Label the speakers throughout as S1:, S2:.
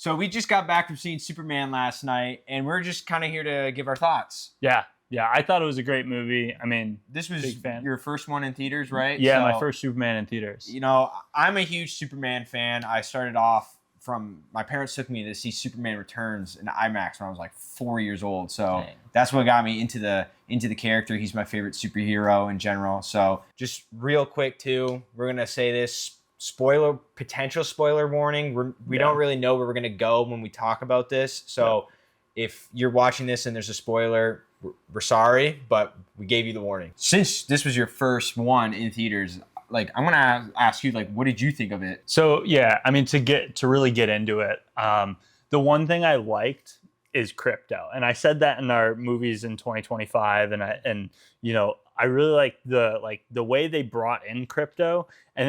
S1: So we just got back from seeing Superman last night, and we're just kind of here to give our thoughts.
S2: Yeah, I thought it was a great movie. I mean,
S1: This was
S2: big fan.
S1: your first one in theaters, right?
S2: Yeah,
S1: So,
S2: my first Superman in theaters.
S1: You know, I'm a huge Superman fan. I started off from my parents took me to see Superman Returns in IMAX when I was like 4 years old. So
S2: Dang.
S1: that's what got me into the character. He's my favorite superhero in general. So just real quick too, we're gonna say this potential spoiler warning. We don't really know where we're gonna go when we talk about this. So if you're watching this and there's a spoiler, we're sorry, but we gave you the warning. Since this was your first one in theaters, like I'm gonna ask you, like, what did you think of it?
S2: So yeah, I mean, to really get into it, the one thing I liked is crypto, and I said that in our movies in 2025, and you know, I really like the way they brought in crypto, and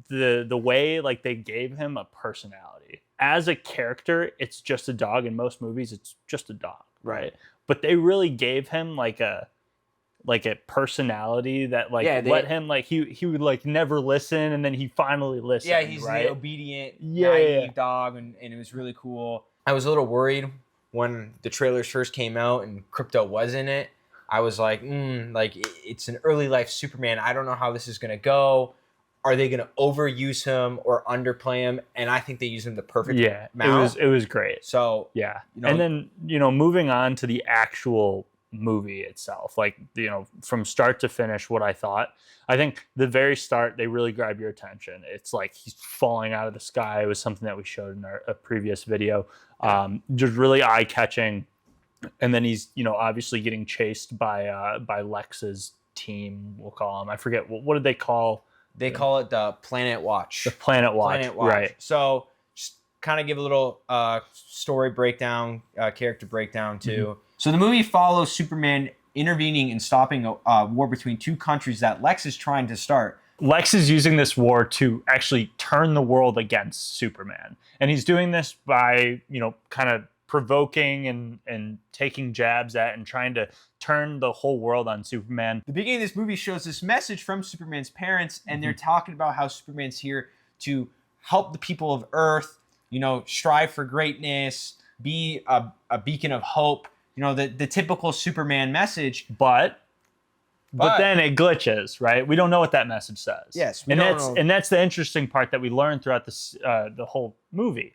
S2: then the way like they gave him a personality as a character. It's just a dog. In most movies, it's just a dog, right? But they really gave him like a personality that let him he would like never listen, and then he finally listened.
S1: Yeah, he's
S2: right?
S1: the obedient, naive dog, and it was really cool. I was a little worried when the trailers first came out and crypto was in it. I was like, it's an early life Superman. I don't know how this is gonna go. Are they gonna overuse him or underplay him? And I think they used him the perfect amount.
S2: It was great.
S1: So
S2: yeah, and then moving on to the actual movie itself, from start to finish, what I thought. I think the very start, they really grab your attention. It's like he's falling out of the sky. It was something that we showed in a previous video. Just really eye-catching. And then he's, obviously getting chased by Lex's team, we'll call him. I forget, what did they call?
S1: They call it the Planet Watch.
S2: The Planet Watch, right.
S1: So just kind of give a little story breakdown, character breakdown too. Mm-hmm. So the movie follows Superman intervening and stopping a war between two countries that Lex is trying to start.
S2: Lex is using this war to actually turn the world against Superman. And he's doing this by, kind of provoking and taking jabs at and trying to turn the whole world on Superman.
S1: The beginning of this movie shows this message from Superman's parents, and they're talking about how Superman's here to help the people of Earth, strive for greatness, be a beacon of hope. The typical Superman message.
S2: But then it glitches, right? We don't know what that message says.
S1: Yes,
S2: and that's the interesting part that we learn throughout this the whole movie.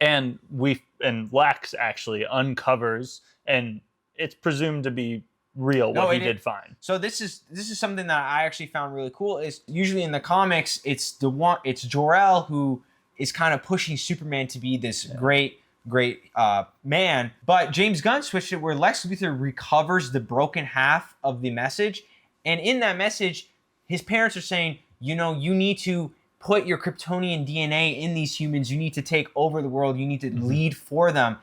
S2: And Lex actually uncovers, and it's presumed to be real what he did find.
S1: So this is something that I actually found really cool. Is usually in the comics, it's Jor-El who is kind of pushing Superman to be this great man, but James Gunn switched it where Lex Luthor recovers the broken half of the message, and in that message, his parents are saying, you need to put your Kryptonian DNA in these humans. You need to take over the world. You need to lead for them,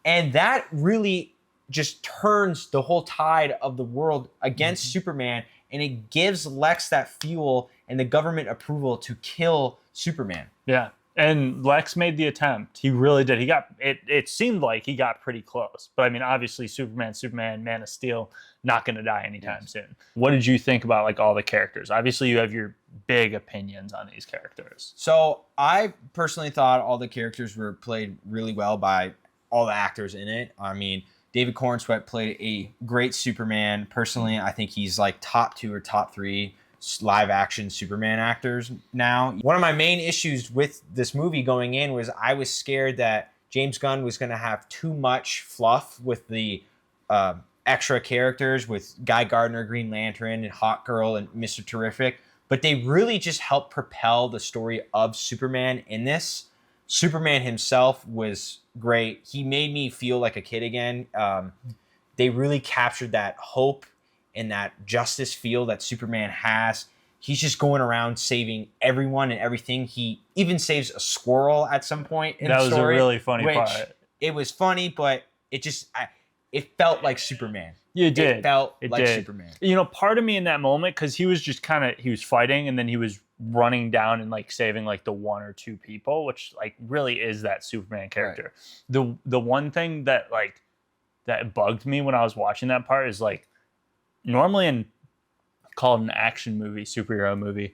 S1: and that really just turns the whole tide of the world against Superman, and it gives Lex that fuel and the government approval to kill Superman.
S2: Yeah. And Lex made the attempt. He really did. He got it seemed like he got pretty close. But I mean, obviously Superman, Man of Steel, not going to die anytime soon. What did you think about all the characters? Obviously you have your big opinions on these characters.
S1: So I personally thought all the characters were played really well by all the actors in it. I mean, David Cornsweet played a great Superman. Personally, I think he's top 2 or top 3 live action Superman actors now. One of my main issues with this movie going in was I was scared that James Gunn was going to have too much fluff with the extra characters, with Guy Gardner, Green Lantern, and Hawk Girl, and Mr. Terrific. But they really just helped propel the story of Superman in this. Superman himself was great. He made me feel like a kid again. They really captured that hope and that justice feel that Superman has. He's just going around saving everyone and everything. He even saves a squirrel at some point in the story. That was
S2: a really funny part.
S1: It was funny, but it just it felt like Superman.
S2: It did.
S1: It felt like Superman.
S2: Part of me in that moment, because he was just he was fighting, and then he was running down and saving the 1 or 2 people, which really is that Superman character. Right. The one thing that that bugged me when I was watching that part is normally called an action movie, superhero movie,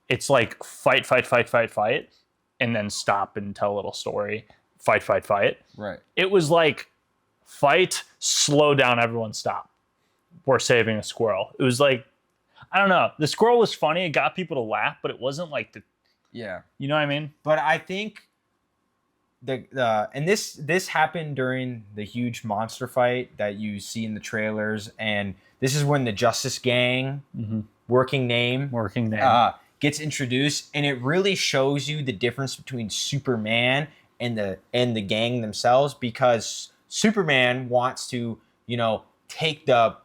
S2: it's fight. and then stop and tell a little story. Fight, fight, fight.
S1: Right.
S2: It was like fight, slow down, everyone stop. We're saving a squirrel. It was like, I don't know. The squirrel was funny. It got people to laugh, but it wasn't like the,
S1: Yeah.
S2: you know what I mean?
S1: But I think and this happened during the huge monster fight that you see in the trailers, and this is when the Justice Gang working name gets introduced, and it really shows you the difference between Superman and the gang themselves, because Superman wants to, take the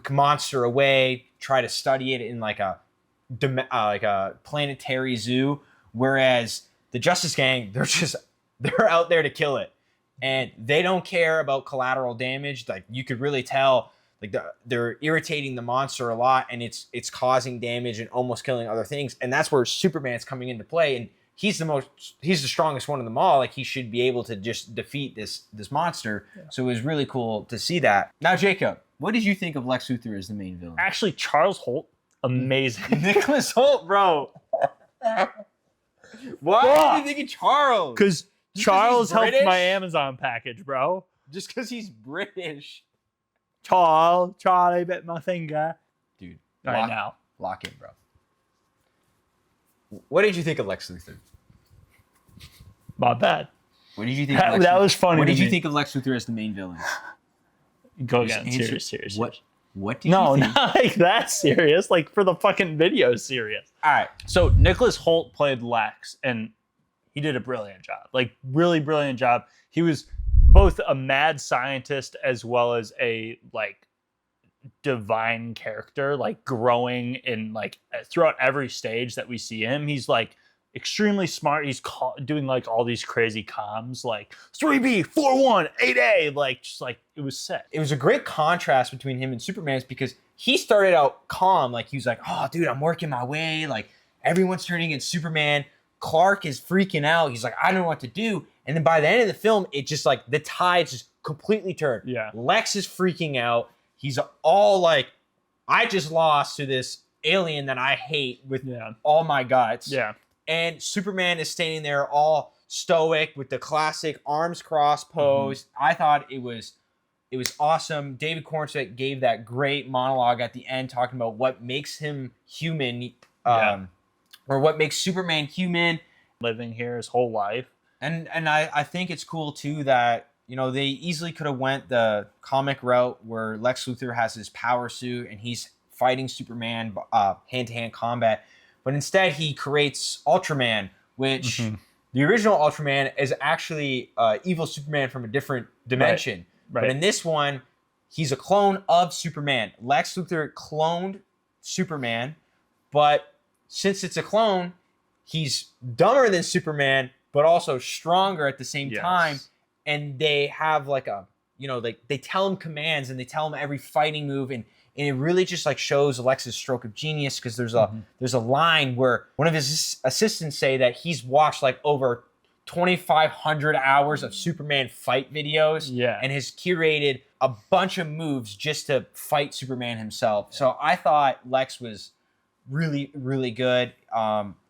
S1: monster away, try to study it in like a planetary zoo, whereas the Justice Gang, they're out there to kill it, and they don't care about collateral damage. Like, you could really tell, like, they're irritating the monster a lot, and it's causing damage and almost killing other things. And that's where Superman's coming into play, and he's the strongest one of them all. Like, he should be able to just defeat this monster. Yeah. So it was really cool to see that. Now, Jacob, what did you think of Lex Luthor as the main villain?
S2: Actually, Charles Holt, amazing.
S1: Nicholas Holt, bro. Why are you thinking Charles?
S2: Because Charles helped my Amazon package, bro.
S1: Just because he's British.
S2: Charlie bit my finger.
S1: Dude.
S2: Right now.
S1: Lock in, bro. What did you think of Lex Luthor?
S2: Not bad.
S1: What did you think?
S2: That was funny.
S1: What did you think of Lex Luthor as the main villain?
S2: Go again. Serious.
S1: What do you think?
S2: No, not like that serious. Like, for the fucking video serious.
S1: All right.
S2: So Nicholas Holt played Lex, and he did a brilliant job. Like, really brilliant job. He was both a mad scientist as well as a, like, divine character, like, growing in, like, throughout every stage that we see him. He's, like, extremely smart. He's doing, like, all these crazy comms, like 3B, 4-1, 8A, like, just like, it was sick.
S1: It was a great contrast between him and Superman's, because he started out calm, like, he was like, oh, dude, I'm working my way, like, everyone's turning against Superman. Clark is freaking out. He's like, I don't know what to do. And then by the end of the film, it just, like, the tides just completely turned.
S2: Yeah.
S1: Lex is freaking out. He's all like, I just lost to this alien that I hate with all my guts.
S2: Yeah. And
S1: Superman is standing there all stoic with the classic arms crossed pose. I thought it was awesome. David Cornswet gave that great monologue at the end talking about what makes him human, or what makes Superman human.
S2: Living here his whole life.
S1: And I think it's cool too that, they easily could have went the comic route where Lex Luthor has his power suit and he's fighting Superman hand-to-hand combat. But instead, he creates Ultraman, which the original Ultraman is actually evil Superman from a different dimension. Right. But in this one, he's a clone of Superman. Lex Luthor cloned Superman, but since it's a clone, he's dumber than Superman, but also stronger at the same time. And they have like they tell him commands and they tell him every fighting move, and it really just like shows Lex's stroke of genius, because there's a line where one of his assistants say that he's watched like over 2,500 hours of Superman fight videos, and has curated a bunch of moves just to fight Superman himself. So I thought Lex was really, really good.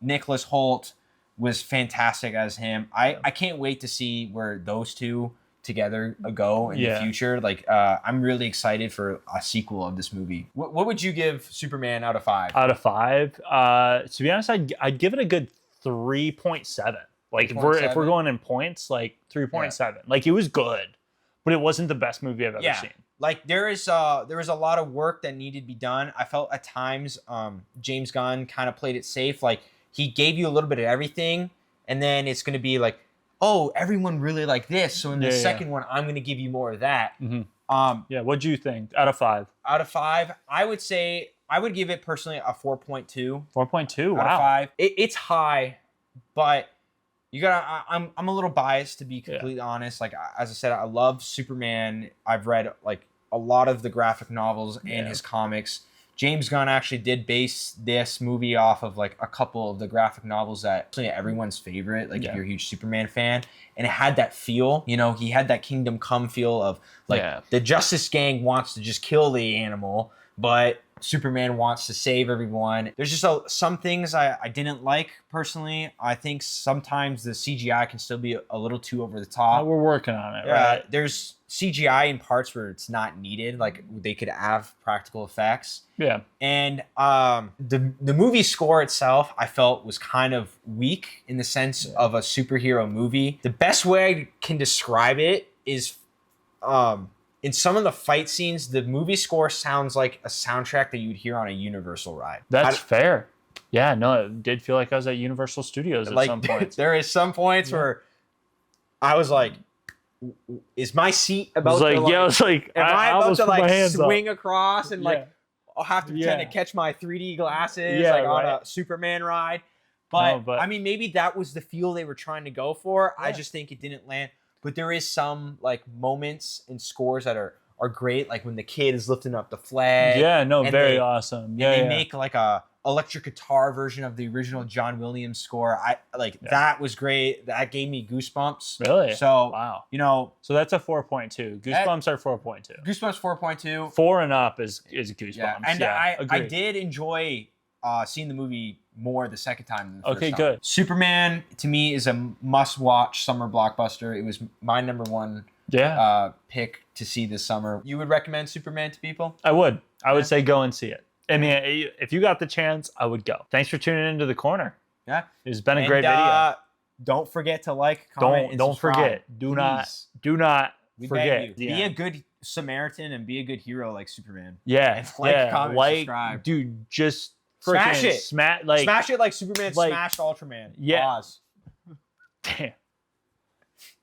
S1: Nicholas Holt was fantastic as him. I can't wait to see where those two together go in the future. Like, I'm really excited for a sequel of this movie. What would you give Superman out of 5?
S2: Out of 5? To be honest, I'd give it a good 3.7. Like, if we're going in points, like 3.7. Yeah. Like, it was good, but it wasn't the best movie I've ever seen.
S1: Like, there was a lot of work that needed to be done. I felt at times James Gunn kind of played it safe. Like, he gave you a little bit of everything, and then it's going to be like, oh, everyone really like this, so in the second one, I'm going to give you more of that.
S2: What'd you think out of 5?
S1: Out of 5, I would say I would give it personally a 4.2.
S2: 4.2, wow.
S1: Out of 5. It's high, but you gotta. I'm a little biased, to be completely honest. Like, as I said, I love Superman. I've read like a lot of the graphic novels and his comics. James Gunn actually did base this movie off of like a couple of the graphic novels that everyone's favorite, like if you're a huge Superman fan. And it had that feel, he had that Kingdom Come feel of like the Justice Gang wants to just kill the animal, but Superman wants to save everyone. There's just some things I didn't like personally. I think sometimes the CGI can still be a little too over the top.
S2: We're working on it,
S1: Yeah,
S2: right?
S1: there's CGI in parts where it's not needed. Like they could have practical effects.
S2: Yeah.
S1: And the movie score itself, I felt was kind of weak in the sense of a superhero movie. The best way I can describe it is in some of the fight scenes, the movie score sounds like a soundtrack that you'd hear on a Universal ride.
S2: That's fair. Yeah, no, it did feel like I was at Universal Studios at some points.
S1: There is some points where I was like, is my seat about to
S2: I was like,
S1: am I about to like swing
S2: up.
S1: across and like I'll have to pretend to catch my 3D glasses on a Superman ride. But I mean, maybe that was the feel they were trying to go for. I just think it didn't land. But there is some like moments and scores that are great, like when the kid is lifting up the flag.
S2: Yeah, no, very awesome. Yeah,
S1: they make like a electric guitar version of the original John Williams score. That was great. That gave me goosebumps.
S2: Really?
S1: So
S2: wow.
S1: So
S2: that's a 4.2. Goosebumps are 4.2.
S1: Goosebumps 4.2.
S2: 4 and up is goosebumps. Yeah,
S1: and I did enjoy seeing the movie more the second time than the first time.
S2: Good.
S1: Superman to me is a must-watch summer blockbuster. It was my number one pick to see this summer. You would recommend Superman to people?
S2: I would. I would say go and see it. I mean, if you got the chance, I would go. Thanks for tuning into The Corner.
S1: Yeah.
S2: It's been a great video.
S1: Don't forget to like, comment, and
S2: don't
S1: subscribe.
S2: forget. Do not forget.
S1: Be a good Samaritan and be a good hero like Superman.
S2: Yeah.
S1: And comment, subscribe.
S2: Dude, just
S1: smash it.
S2: Smash it like
S1: Superman smashed Ultraman.
S2: Yeah.
S1: Pause.
S2: Damn.